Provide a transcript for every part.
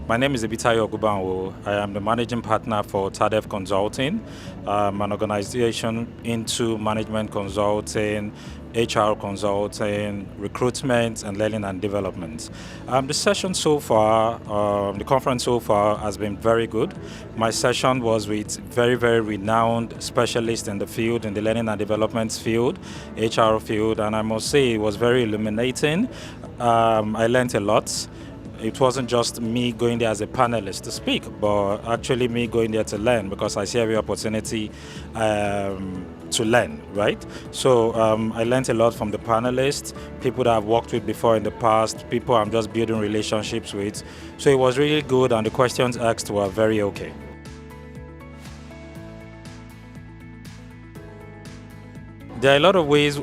My name is Ibitayo Ogunbanwo. I am the managing partner for TADEF Consulting, an organization into management consulting, HR consulting, recruitment, and learning and development. The session so far, the conference so far has been very good. My session was with very renowned specialists in the field, in the learning and development field, HR field, and I must say it was very illuminating. I learned a lot. It wasn't just me going there as a panelist to speak, but actually me going there to learn, because I see every opportunity to learn, right? So I learned a lot from the panelists, people that I've worked with before in the past, people I'm just building relationships with. So it was really good, and the questions asked were very okay. There are a lot of ways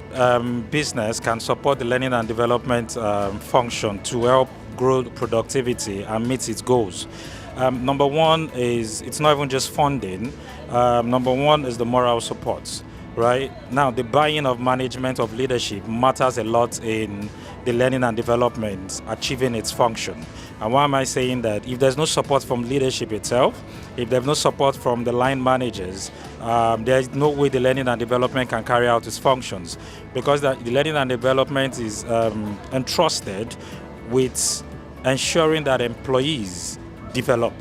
business can support the learning and development function to help grow productivity and meet its goals. Number one is, it's not even just funding. Number one is the moral support, right? Now, the buy-in of management, of leadership matters a lot in the learning and development achieving its function. And why am I saying that? If there's no support from leadership itself, if there's no support from the line managers, there is no way the learning and development can carry out its functions, because the learning and development is entrusted with ensuring that employees develop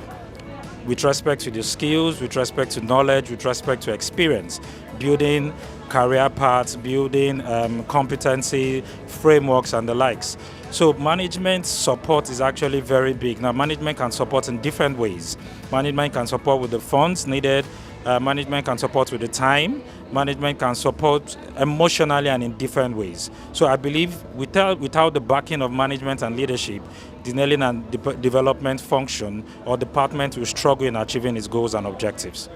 with respect to the skills, with respect to knowledge, with respect to experience, building career paths, building competency frameworks and the likes. So management support is actually very big. Now, management can support in different ways. Management can support with the funds needed. Management can support with the time. Management can support emotionally and in different ways. So I believe without the backing of management and leadership, the learning and development function or department will struggle in achieving its goals and objectives.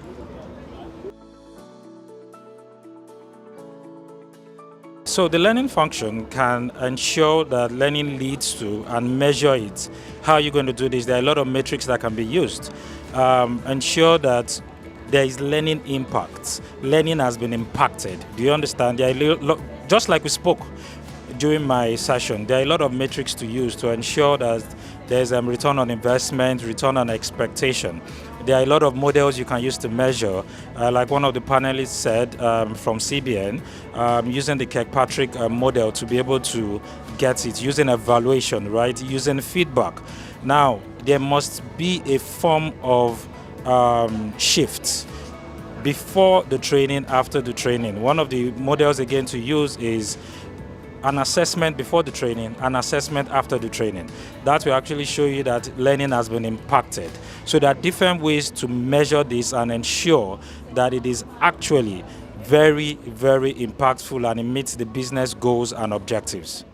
So the learning function can ensure that learning leads to and measure it. How are you going to do this? There are a lot of metrics that can be used. Ensure that there is learning impact. Learning has been impacted. Do you understand? Just like we spoke during my session, there are a lot of metrics to use to ensure that there's return on investment, return on expectation. There are a lot of models you can use to measure. Like one of the panelists said from CBN, using the Kirkpatrick model to be able to get it, using evaluation, right? Using feedback. Now, there must be a form of shifts before the training, after the training. One of the models again to use is an assessment before the training, an assessment after the training. That will actually show you that learning has been impacted. So there are different ways to measure this and ensure that it is actually very impactful and it meets the business goals and objectives.